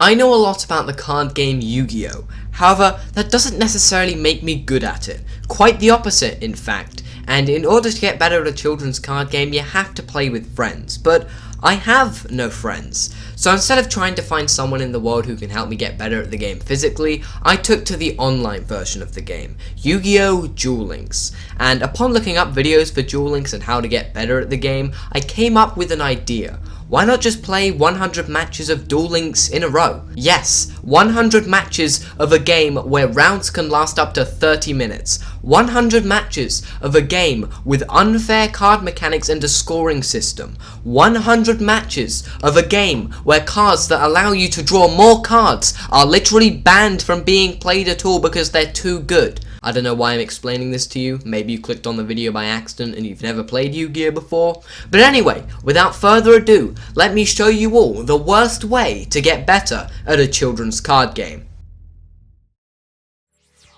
I know a lot about the card game Yu-Gi-Oh! However, that doesn't necessarily make me good at it. Quite the opposite, in fact. And in order to get better at a children's card game, you have to play with friends. But I have no friends. So instead of trying to find someone in the world who can help me get better at the game physically, I took to the online version of the game, YuGiOh Duel Links. And upon looking up videos for Duel Links and how to get better at the game, I came up with an idea. Why not just play 100 matches of Duel Links in a row? Yes, 100 matches of a game where rounds can last up to 30 minutes. 100 matches of a game with unfair card mechanics and a scoring system. 100 matches of a game where cards that allow you to draw more cards are literally banned from being played at all because they're too good. I don't know why I'm explaining this to you. Maybe you clicked on the video by accident and you've never played Yu-Gi-Oh before. But anyway, without further ado, let me show you all the worst way to get better at a children's card game.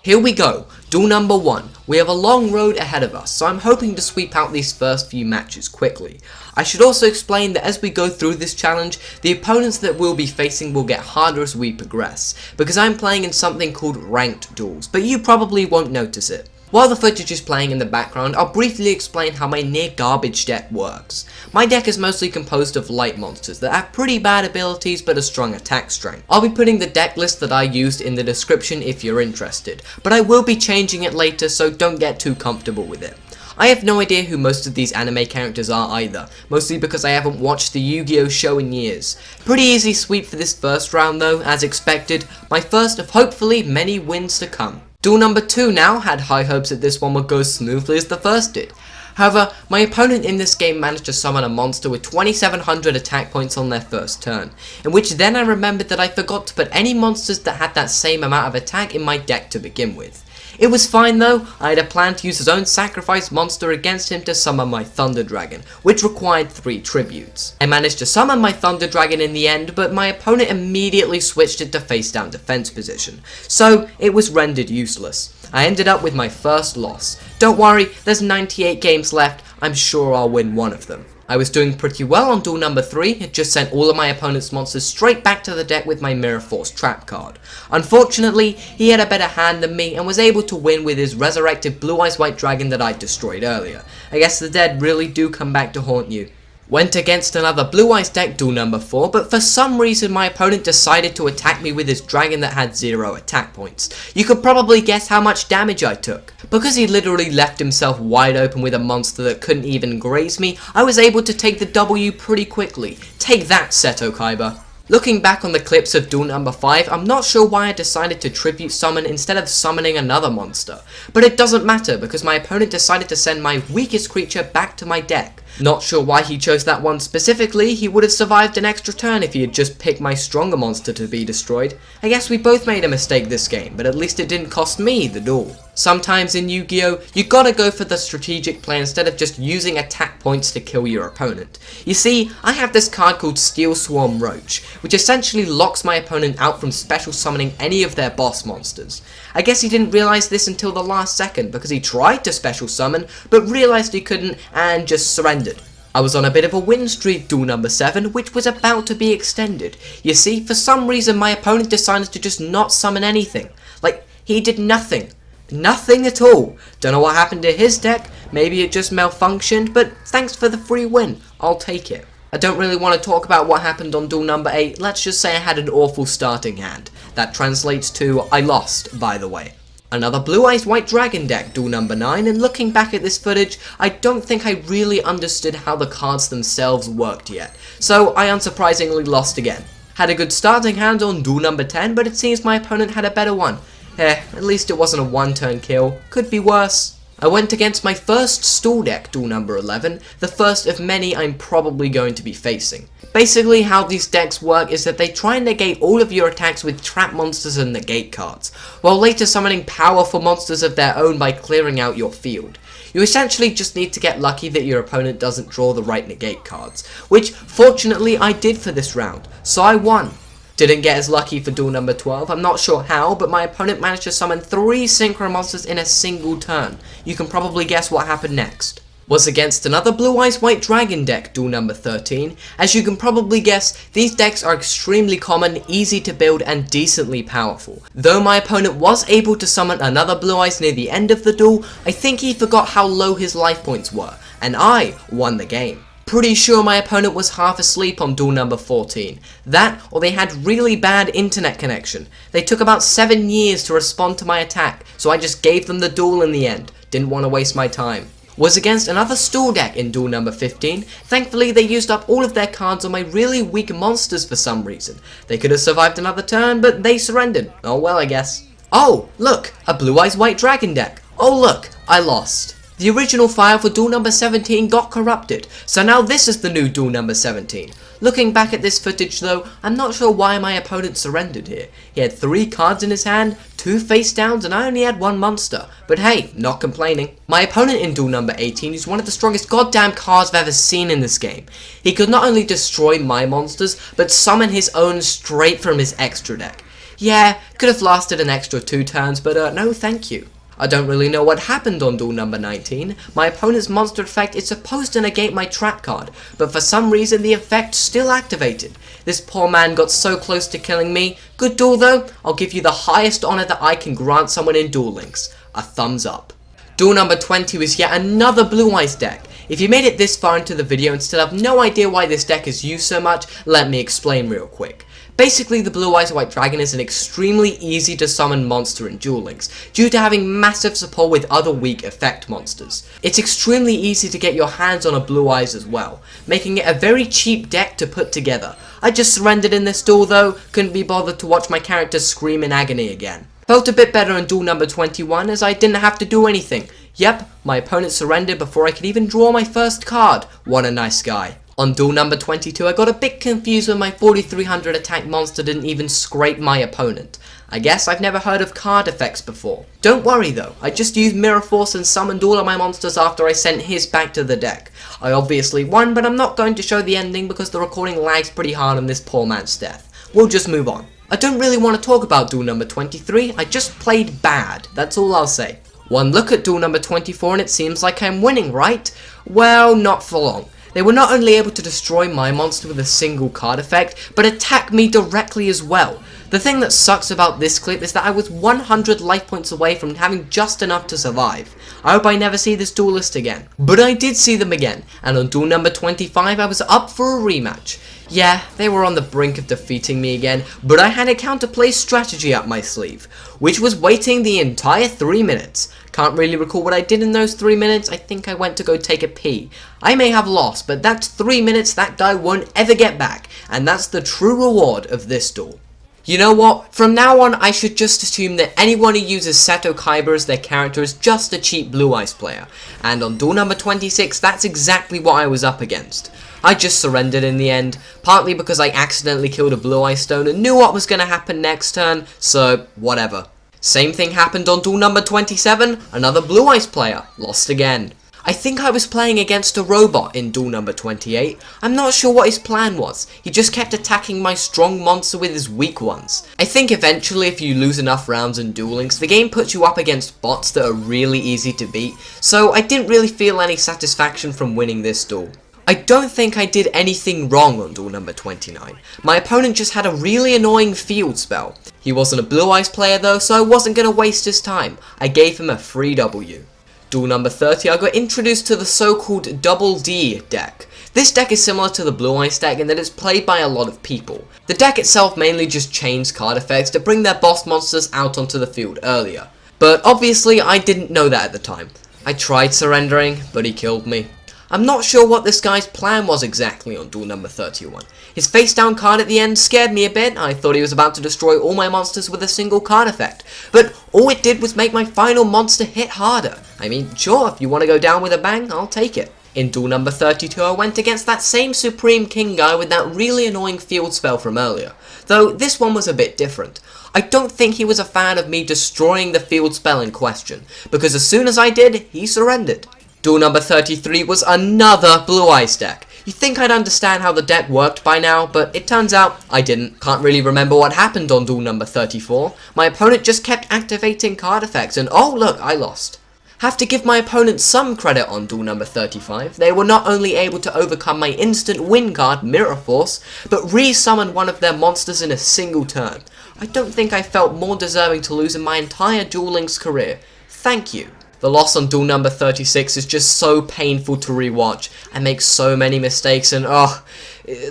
Here we go, duel number 1. We have a long road ahead of us, so I'm hoping to sweep out these first few matches quickly. I should also explain that as we go through this challenge, the opponents that we'll be facing will get harder as we progress, because I'm playing in something called ranked duels, but you probably won't notice it. While the footage is playing in the background, I'll briefly explain how my near garbage deck works. My deck is mostly composed of light monsters that have pretty bad abilities but a strong attack strength. I'll be putting the deck list that I used in the description if you're interested, but I will be changing it later, so don't get too comfortable with it. I have no idea who most of these anime characters are either, mostly because I haven't watched the Yu-Gi-Oh show in years. Pretty easy sweep for this first round though, as expected, my first of hopefully many wins to come. Duel number 2 now had high hopes that this one would go smoothly as the first did. However, my opponent in this game managed to summon a monster with 2700 attack points on their first turn, in which then I remembered that I forgot to put any monsters that had that same amount of attack in my deck to begin with. It was fine though. I had a plan to use his own sacrifice monster against him to summon my Thunder Dragon, which required 3 tributes. I managed to summon my Thunder Dragon in the end, but my opponent immediately switched it to face down defense position, so it was rendered useless. I ended up with my first loss. Don't worry, there's 98 games left, I'm sure I'll win one of them. I was doing pretty well on duel number 3, it just sent all of my opponent's monsters straight back to the deck with my Mirror Force trap card. Unfortunately, he had a better hand than me and was able to win with his resurrected Blue Eyes White Dragon that I destroyed earlier. I guess the dead really do come back to haunt you. Went against another Blue Eyes deck duel number 4, but for some reason my opponent decided to attack me with his dragon that had 0 attack points. You could probably guess how much damage I took. Because he literally left himself wide open with a monster that couldn't even graze me, I was able to take the W pretty quickly. Take that, Seto Kaiba. Looking back on the clips of duel number 5, I'm not sure why I decided to tribute summon instead of summoning another monster. But it doesn't matter because my opponent decided to send my weakest creature back to my deck. Not sure why he chose that one specifically. He would have survived an extra turn if he had just picked my stronger monster to be destroyed. I guess we both made a mistake this game, but at least it didn't cost me the duel. Sometimes in Yu-Gi-Oh, you gotta go for the strategic play instead of just using attack points to kill your opponent. You see, I have this card called Steel Swarm Roach, which essentially locks my opponent out from special summoning any of their boss monsters. I guess he didn't realize this until the last second because he tried to special summon, but realized he couldn't and just surrendered. I was on a bit of a win streak duel number 7, which was about to be extended. You see, for some reason my opponent decided to just not summon anything. Like, he did nothing. Nothing at all. Don't know what happened to his deck, maybe it just malfunctioned, but thanks for the free win, I'll take it. I don't really want to talk about what happened on duel number 8, let's just say I had an awful starting hand. That translates to, I lost, by the way. Another Blue Eyes White Dragon deck, duel number 9, and looking back at this footage, I don't think I really understood how the cards themselves worked yet, so I unsurprisingly lost again. Had a good starting hand on duel number 10, but it seems my opponent had a better one. At least it wasn't a one-turn kill, could be worse. I went against my first stall deck, duel number 11, the first of many I'm probably going to be facing. Basically how these decks work is that they try and negate all of your attacks with trap monsters and negate cards, while later summoning powerful monsters of their own by clearing out your field. You essentially just need to get lucky that your opponent doesn't draw the right negate cards, which fortunately I did for this round, so I won. Didn't get as lucky for duel number 12, I'm not sure how, but my opponent managed to summon 3 synchro monsters in a single turn. You can probably guess what happened next. was against another Blue Eyes White Dragon deck, duel number 13. As you can probably guess, these decks are extremely common, easy to build and decently powerful. Though my opponent was able to summon another Blue Eyes near the end of the duel, I think he forgot how low his life points were, and I won the game. Pretty sure my opponent was half asleep on duel number 14. That, or they had really bad internet connection. They took about 7 years to respond to my attack, so I just gave them the duel in the end. Didn't want to waste my time. Was against another stall deck in duel number 15. Thankfully they used up all of their cards on my really weak monsters for some reason. They could have survived another turn, but they surrendered. Oh well, I guess. Oh, look, a Blue Eyes White Dragon deck. Oh look, I lost. The original file for duel number 17 got corrupted, so now this is the new duel number 17. Looking back at this footage though, I'm not sure why my opponent surrendered here. He had 3 cards in his hand, 2 face downs, and I only had 1 monster. But hey, not complaining. My opponent in duel number 18 used one of the strongest goddamn cards I've ever seen in this game. He could not only destroy my monsters, but summon his own straight from his extra deck. Yeah, could have lasted an extra 2 turns, but no thank you. I don't really know what happened on duel number 19. My opponent's monster effect is supposed to negate my trap card, but for some reason the effect still activated. This poor man got so close to killing me. Good duel though. I'll give you the highest honor that I can grant someone in Duel Links. A thumbs up. Duel number 20 was yet another Blue Eyes deck. If you made it this far into the video and still have no idea why this deck is used so much, let me explain real quick. Basically, the Blue Eyes White Dragon is an extremely easy to summon monster in Duel Links, due to having massive support with other weak effect monsters. It's extremely easy to get your hands on a Blue Eyes as well, making it a very cheap deck to put together. I just surrendered in this duel though, couldn't be bothered to watch my character scream in agony again. Felt a bit better in duel number 21 as I didn't have to do anything. Yep, my opponent surrendered before I could even draw my first card. What a nice guy. On duel number 22, I got a bit confused when my 4300 attack monster didn't even scrape my opponent. I guess I've never heard of card effects before. Don't worry though, I just used Mirror Force and summoned all of my monsters after I sent his back to the deck. I obviously won, but I'm not going to show the ending because the recording lags pretty hard on this poor man's death. We'll just move on. I don't really want to talk about duel number 23, I just played bad, that's all I'll say. One look at duel number 24 and it seems like I'm winning, right? Well, not for long. They were not only able to destroy my monster with a single card effect, but attack me directly as well. The thing that sucks about this clip is that I was 100 life points away from having just enough to survive. I hope I never see this duelist again. But I did see them again, and on duel number 25 I was up for a rematch. Yeah, they were on the brink of defeating me again, but I had a counterplay strategy up my sleeve, which was waiting the entire 3 minutes. Can't really recall what I did in those 3 minutes, I think I went to go take a pee. I may have lost, but that's 3 minutes that guy won't ever get back, and that's the true reward of this duel. You know what, from now on I should just assume that anyone who uses Seto Kaiba as their character is just a cheap Blue Eyes player, and on duel number 26 that's exactly what I was up against. I just surrendered in the end, partly because I accidentally killed a Blue Eyes Stone and knew what was going to happen next turn, so whatever. Same thing happened on duel number 27, another Blue Eyes player, lost again. I think I was playing against a robot in duel number 28, I'm not sure what his plan was, he just kept attacking my strong monster with his weak ones. I think eventually if you lose enough rounds in Duel Links, the game puts you up against bots that are really easy to beat, so I didn't really feel any satisfaction from winning this duel. I don't think I did anything wrong on duel number 29. My opponent just had a really annoying field spell. He wasn't a Blue Eyes player though, so I wasn't going to waste his time. I gave him a free W. Duel number 30, I got introduced to the so-called Double D deck. This deck is similar to the Blue Eyes deck in that it's played by a lot of people. The deck itself mainly just chains card effects to bring their boss monsters out onto the field earlier. But obviously I didn't know that at the time. I tried surrendering, but he killed me. I'm not sure what this guy's plan was exactly on duel number 31. His face down card at the end scared me a bit. I thought he was about to destroy all my monsters with a single card effect. But all it did was make my final monster hit harder. I mean, sure, if you want to go down with a bang, I'll take it. In duel number 32, I went against that same Supreme King guy with that really annoying field spell from earlier. Though this one was a bit different. I don't think he was a fan of me destroying the field spell in question, because as soon as I did, he surrendered. Duel number 33 was another Blue Eyes deck. You'd think I'd understand how the deck worked by now, but it turns out I didn't. Can't really remember what happened on duel number 34. My opponent just kept activating card effects and oh look, I lost. Have to give my opponent some credit on duel number 35. They were not only able to overcome my instant win card, Mirror Force, but re-summon one of their monsters in a single turn. I don't think I felt more deserving to lose in my entire Duel Links career. Thank you. The loss on duel number 36 is just so painful to rewatch. I make so many mistakes and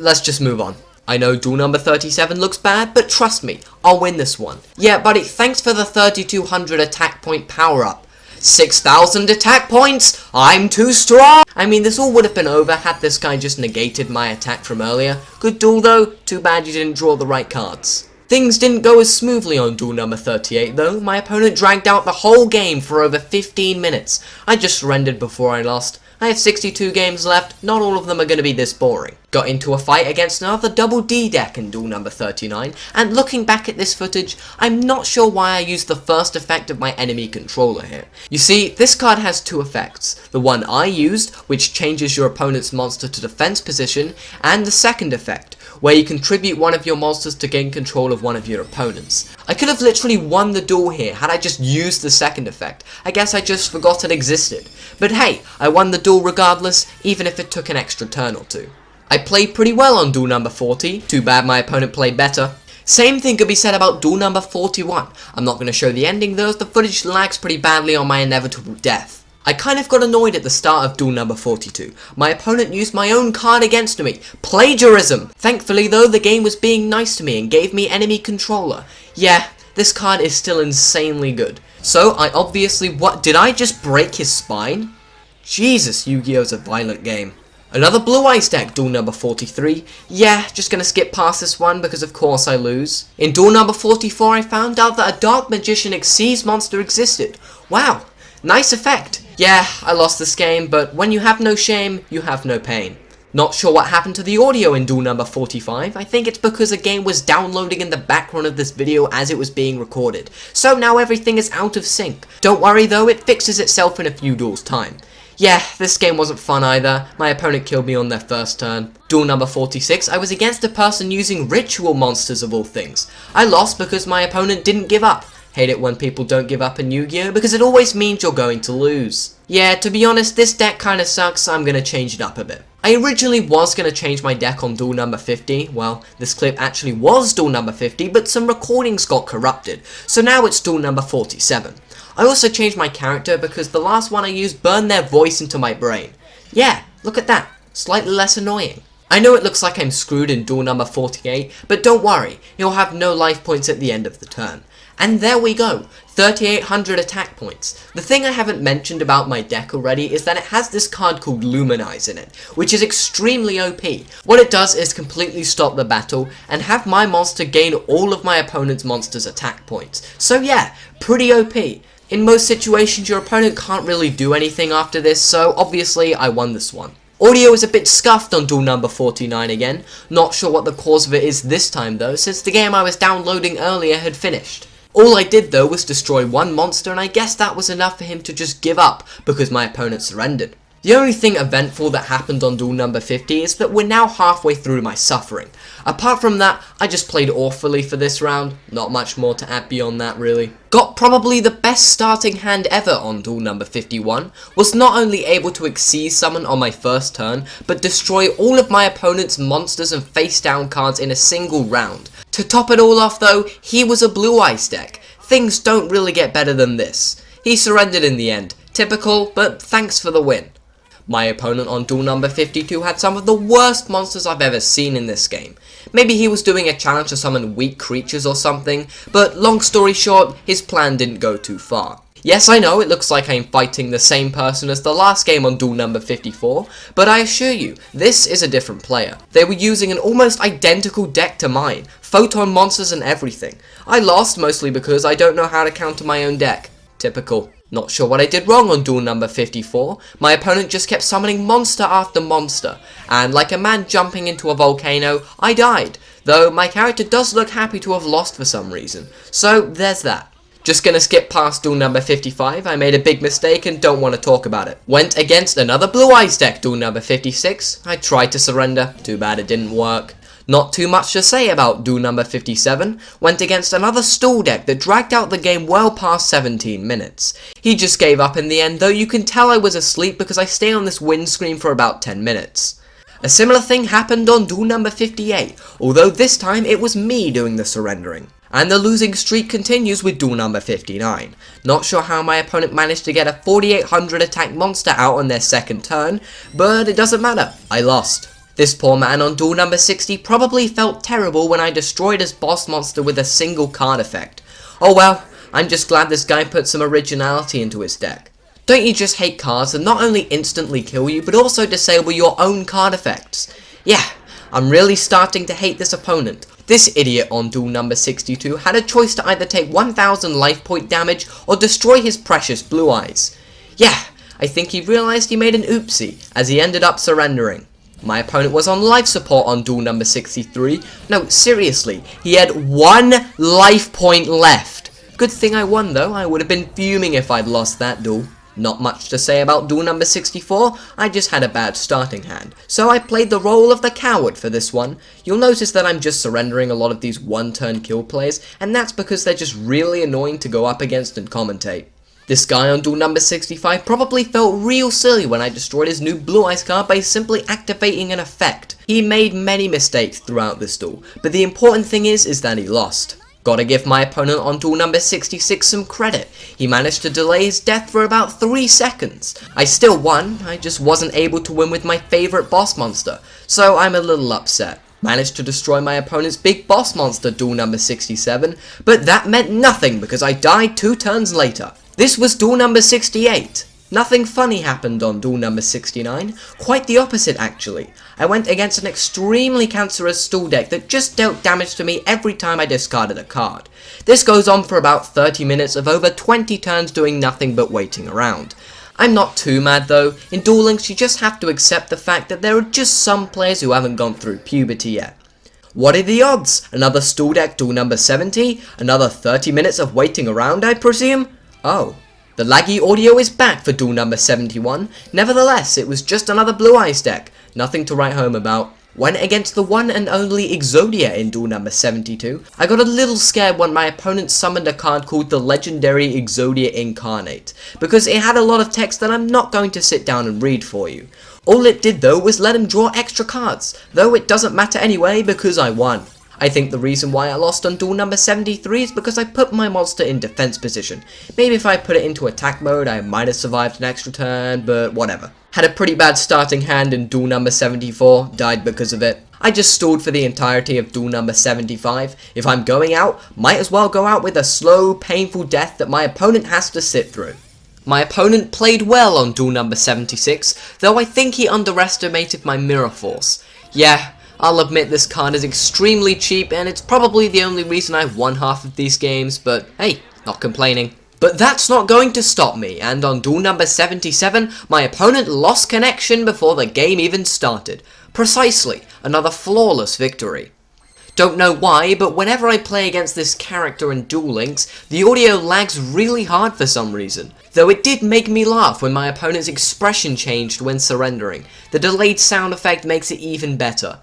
let's just move on. I know duel number 37 looks bad, but trust me, I'll win this one. Yeah, buddy, thanks for the 3200 attack point power up. 6,000 attack points! I'm too strong! I mean, this all would have been over had this guy just negated my attack from earlier. Good duel though, too bad you didn't draw the right cards. Things didn't go as smoothly on duel number 38 though. My opponent dragged out the whole game for over 15 minutes. I just surrendered before I lost. I have 62 games left, not all of them are going to be this boring. Got into a fight against another double D deck in duel number 39, and looking back at this footage, I'm not sure why I used the first effect of my enemy controller here. You see, this card has two effects. The one I used, which changes your opponent's monster to defense position, and the second effect, where you contribute one of your monsters to gain control of one of your opponents. I could have literally won the duel here had I just used the second effect. I guess I just forgot it existed. But hey, I won the duel regardless, even if it took an extra turn or two. I played pretty well on duel number 40, too bad my opponent played better. Same thing could be said about duel number 41. I'm not going to show the ending though, as the footage lags pretty badly on my inevitable death. I kind of got annoyed at the start of duel number 42. My opponent used my own card against me. Plagiarism! Thankfully though, the game was being nice to me and gave me enemy controller. Yeah, this card is still insanely good. So I obviously, did I just break his spine? Jesus, Yu-Gi-Oh's a violent game. Another Blue Eyes deck, duel number 43. Yeah, just gonna skip past this one because of course I lose. In duel number 44 I found out that a Dark Magician Xyz monster existed. Wow, nice effect. Yeah, I lost this game, but when you have no shame, you have no pain. Not sure what happened to the audio in duel number 45. I think it's because a game was downloading in the background of this video as it was being recorded. So now everything is out of sync. Don't worry though, it fixes itself in a few duels time. Yeah, this game wasn't fun either. My opponent killed me on their first turn. Duel number 46, I was against a person using ritual monsters of all things. I lost because my opponent didn't give up. Hate it when people don't give up in Yu-Gi-Oh because it always means you're going to lose. Yeah, to be honest, this deck kinda sucks, so I'm gonna change it up a bit. I originally was gonna change my deck on duel number 50. Well, this clip actually was duel number 50, but some recordings got corrupted, so now it's duel number 47. I also changed my character because the last one I used burned their voice into my brain. Yeah, look at that, slightly less annoying. I know it looks like I'm screwed in duel number 48, but don't worry, you'll have no life points at the end of the turn. And there we go, 3,800 attack points. The thing I haven't mentioned about my deck already is that it has this card called Luminize in it, which is extremely OP. What it does is completely stop the battle and have my monster gain all of my opponent's monster's attack points. So yeah, pretty OP. In most situations your opponent can't really do anything after this, so obviously I won this one. Audio is a bit scuffed on duel number 49 again. Not sure what the cause of it is this time though, since the game I was downloading earlier had finished. All I did though was destroy one monster, and I guess that was enough for him to just give up because my opponent surrendered. The only thing eventful that happened on duel number 50 is that we're now halfway through my suffering. Apart from that, I just played awfully for this round, not much more to add beyond that really. Got probably the best starting hand ever on duel number 51, was not only able to Xyz summon on my first turn, but destroy all of my opponent's monsters and face down cards in a single round. To top it all off though, he was a Blue Eyes deck. Things don't really get better than this. He surrendered in the end. Typical, but thanks for the win. My opponent on duel number 52 had some of the worst monsters I've ever seen in this game. Maybe he was doing a challenge to summon weak creatures or something, but long story short, his plan didn't go too far. Yes, I know it looks like I'm fighting the same person as the last game on duel number 54, but I assure you, this is a different player. They were using an almost identical deck to mine, photon monsters and everything. I lost mostly because I don't know how to counter my own deck. Typical. Not sure what I did wrong on duel number 54, my opponent just kept summoning monster after monster, and like a man jumping into a volcano, I died, though my character does look happy to have lost for some reason, so there's that. Just gonna skip past duel number 55, I made a big mistake and don't want to talk about it. Went against another Blue Eyes deck, duel number 56, I tried to surrender, too bad it didn't work. Not too much to say about duel number 57, went against another stall deck that dragged out the game well past 17 minutes. He just gave up in the end, though you can tell I was asleep because I stayed on this win screen for about 10 minutes. A similar thing happened on duel number 58, although this time it was me doing the surrendering. And the losing streak continues with duel number 59. Not sure how my opponent managed to get a 4800 attack monster out on their second turn, but it doesn't matter, I lost. This poor man on duel number 60 probably felt terrible when I destroyed his boss monster with a single card effect. Oh well, I'm just glad this guy put some originality into his deck. Don't you just hate cards that not only instantly kill you, but also disable your own card effects? Yeah, I'm really starting to hate this opponent. This idiot on duel number 62 had a choice to either take 1000 life point damage or destroy his precious blue eyes. Yeah, I think he realized he made an oopsie, as he ended up surrendering. My opponent was on life support on duel number 63. No, seriously, he had 1 life point left. Good thing I won though, I would have been fuming if I'd lost that duel. Not much to say about duel number 64, I just had a bad starting hand. So I played the role of the coward for this one. You'll notice that I'm just surrendering a lot of these one-turn kill plays, and that's because they're just really annoying to go up against and commentate. This guy on duel number 65 probably felt real silly when I destroyed his new blue eyes card by simply activating an effect. He made many mistakes throughout this duel, but the important thing is that he lost. Gotta give my opponent on duel number 66 some credit. He managed to delay his death for about 3 seconds. I still won, I just wasn't able to win with my favorite boss monster, so I'm a little upset. Managed to destroy my opponent's big boss monster duel number 67, but that meant nothing because I died 2 turns later. This was duel number 68. Nothing funny happened on duel number 69, quite the opposite actually. I went against an extremely cancerous stall deck that just dealt damage to me every time I discarded a card. This goes on for about 30 minutes of over 20 turns doing nothing but waiting around. I'm not too mad though, in Duel Links you just have to accept the fact that there are just some players who haven't gone through puberty yet. What are the odds? Another stall deck duel number 70? Another 30 minutes of waiting around I presume? Oh. The laggy audio is back for duel number 71, nevertheless it was just another blue eyes deck, nothing to write home about. Went against the one and only Exodia in duel number 72. I got a little scared when my opponent summoned a card called the Legendary Exodia Incarnate, because it had a lot of text that I'm not going to sit down and read for you. All it did though was let him draw extra cards, though it doesn't matter anyway because I won. I think the reason why I lost on duel number 73 is because I put my monster in defense position. Maybe if I put it into attack mode I might have survived an extra turn, but whatever. Had a pretty bad starting hand in duel number 74, died because of it. I just stalled for the entirety of duel number 75. If I'm going out, might as well go out with a slow, painful death that my opponent has to sit through. My opponent played well on duel number 76, though I think he underestimated my mirror force. Yeah, I'll admit this card is extremely cheap and it's probably the only reason I've won half of these games, but hey, not complaining. But that's not going to stop me, and on duel number 77, my opponent lost connection before the game even started. Precisely, another flawless victory. Don't know why, but whenever I play against this character in Duel Links, the audio lags really hard for some reason. Though it did make me laugh when my opponent's expression changed when surrendering. The delayed sound effect makes it even better.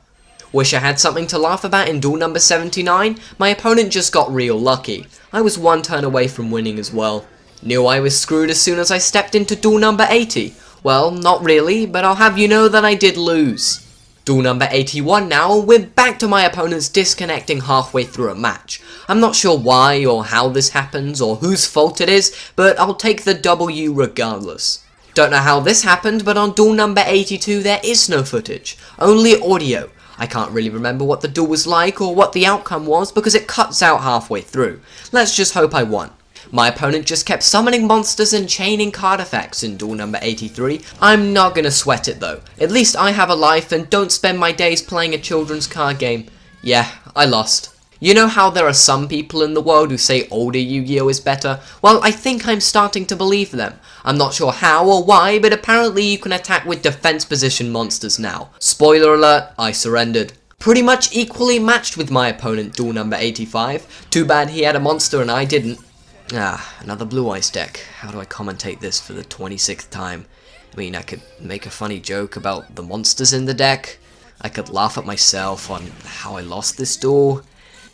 Wish I had something to laugh about in duel number 79, my opponent just got real lucky. I was 1 turn away from winning as well. Knew I was screwed as soon as I stepped into duel number 80. Well, not really, but I'll have you know that I did lose. Duel number 81 now, we're back to my opponents disconnecting halfway through a match. I'm not sure why or how this happens or whose fault it is, but I'll take the W regardless. Don't know how this happened, but on duel number 82 there is no footage, only audio. I can't really remember what the duel was like or what the outcome was because it cuts out halfway through. Let's just hope I won. My opponent just kept summoning monsters and chaining card effects in duel number 83. I'm not gonna sweat it though. At least I have a life and don't spend my days playing a children's card game. Yeah, I lost. You know how there are some people in the world who say older Yu-Gi-Oh is better? Well, I think I'm starting to believe them. I'm not sure how or why, but apparently you can attack with defense position monsters now. Spoiler alert, I surrendered. Pretty much equally matched with my opponent, duel number 85. Too bad he had a monster and I didn't. Another blue eyes deck. How do I commentate this for the 26th time? I mean, I could make a funny joke about the monsters in the deck. I could laugh at myself on how I lost this duel.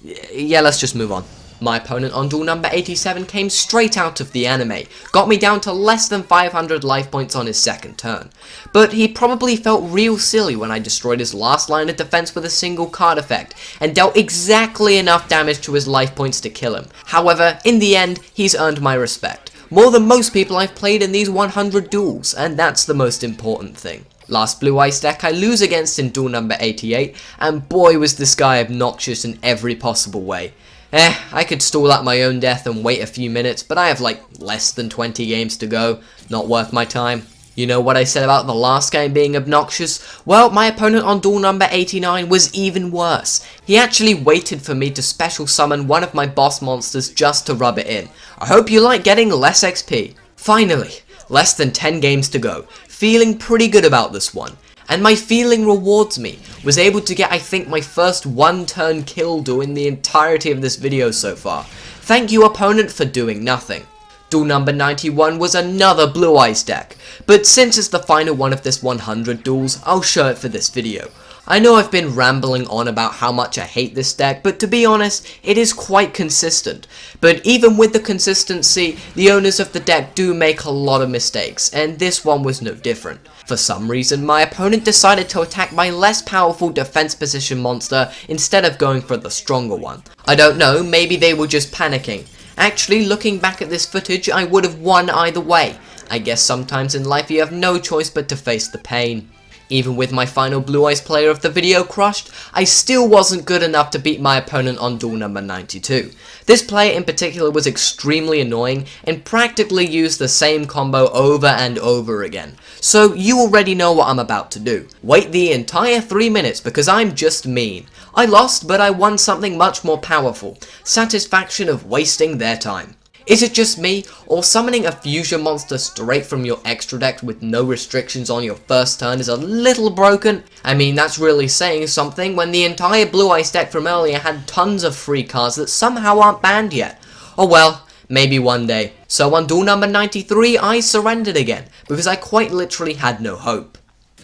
Yeah, let's just move on. My opponent on duel number 87 came straight out of the anime, got me down to less than 500 life points on his second turn. But he probably felt real silly when I destroyed his last line of defense with a single card effect, and dealt exactly enough damage to his life points to kill him. However, in the end, he's earned my respect. More than most people I've played in these 100 duels, and that's the most important thing. Last Blue Ice deck I lose against in duel number 88, and boy was this guy obnoxious in every possible way. I could stall out my own death and wait a few minutes, but I have like less than 20 games to go, not worth my time. You know what I said about the last game being obnoxious? Well, my opponent on duel number 89 was even worse. He actually waited for me to special summon one of my boss monsters just to rub it in. I hope you like getting less XP. Finally, less than 10 games to go. Feeling pretty good about this one. And my feeling rewards me. Was able to get, I think, my first one-turn kill during the entirety of this video so far. Thank you, opponent, for doing nothing. Duel number 91 was another Blue Eyes deck, but since it's the final one of this 100 duels, I'll show it for this video. I know I've been rambling on about how much I hate this deck, but to be honest, it is quite consistent. But even with the consistency, the owners of the deck do make a lot of mistakes, and this one was no different. For some reason, my opponent decided to attack my less powerful defense position monster instead of going for the stronger one. I don't know, maybe they were just panicking. Actually, looking back at this footage, I would have won either way. I guess sometimes in life you have no choice but to face the pain. Even with my final Blue Eyes player of the video crushed, I still wasn't good enough to beat my opponent on duel number 92. This player in particular was extremely annoying and practically used the same combo over and over again. So you already know what I'm about to do. Wait the entire 3 minutes because I'm just mean. I lost, but I won something much more powerful. Satisfaction of wasting their time. Is it just me, or summoning a fusion monster straight from your extra deck with no restrictions on your first turn is a little broken? I mean, that's really saying something when the entire Blue Ice deck from earlier had tons of free cards that somehow aren't banned yet. Oh well, maybe one day. So on duel number 93, I surrendered again, because I quite literally had no hope.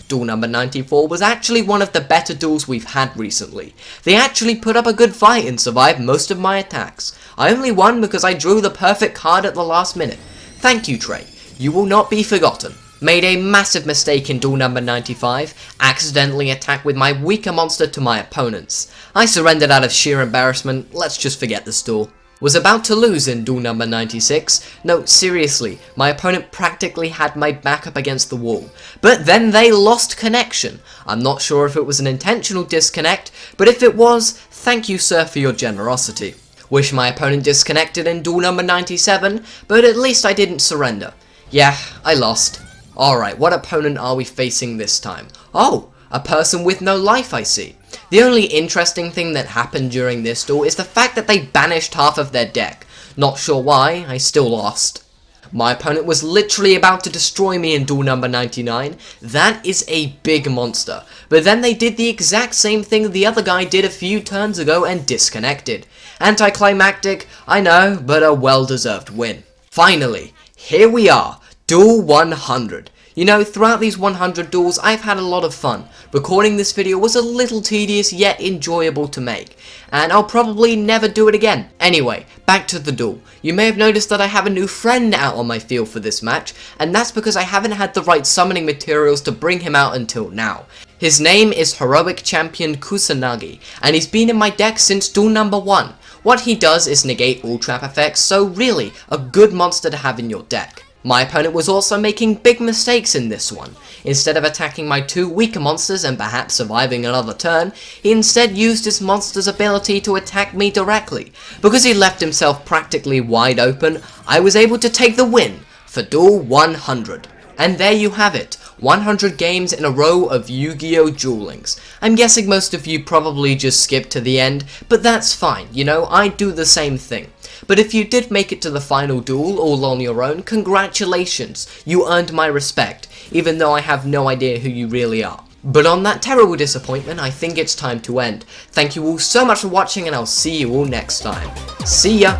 Duel number 94 was actually one of the better duels we've had recently. They actually put up a good fight and survived most of my attacks. I only won because I drew the perfect card at the last minute. Thank you, Trey. You will not be forgotten. Made a massive mistake in duel number 95, accidentally attacked with my weaker monster to my opponents. I surrendered out of sheer embarrassment, let's just forget this duel. Was about to lose in duel number 96. No, seriously, my opponent practically had my back up against the wall. But then they lost connection. I'm not sure if it was an intentional disconnect, but if it was, thank you sir for your generosity. Wish my opponent disconnected in duel number 97, but at least I didn't surrender. Yeah, I lost. Alright, what opponent are we facing this time? Oh, a person with no life, I see. The only interesting thing that happened during this duel is the fact that they banished half of their deck. Not sure why, I still lost. My opponent was literally about to destroy me in duel number 99. That is a big monster. But then they did the exact same thing the other guy did a few turns ago and disconnected. Anticlimactic, I know, but a well-deserved win. Finally, here we are, duel 100. You know, throughout these 100 duels, I've had a lot of fun. Recording this video was a little tedious, yet enjoyable to make. And I'll probably never do it again. Anyway, back to the duel. You may have noticed that I have a new friend out on my field for this match, and that's because I haven't had the right summoning materials to bring him out until now. His name is Heroic Champion Kusanagi, and he's been in my deck since duel number 1. What he does is negate all trap effects, so really, a good monster to have in your deck. My opponent was also making big mistakes in this one. Instead of attacking my two weaker monsters and perhaps surviving another turn, he instead used his monster's ability to attack me directly. Because he left himself practically wide open, I was able to take the win for duel 100. And there you have it, 100 games in a row of YuGiOh Duel Links. I'm guessing most of you probably just skipped to the end, but that's fine, you know, I do the same thing. But if you did make it to the final duel all on your own, congratulations, you earned my respect, even though I have no idea who you really are. But on that terrible disappointment, I think it's time to end. Thank you all so much for watching and I'll see you all next time. See ya!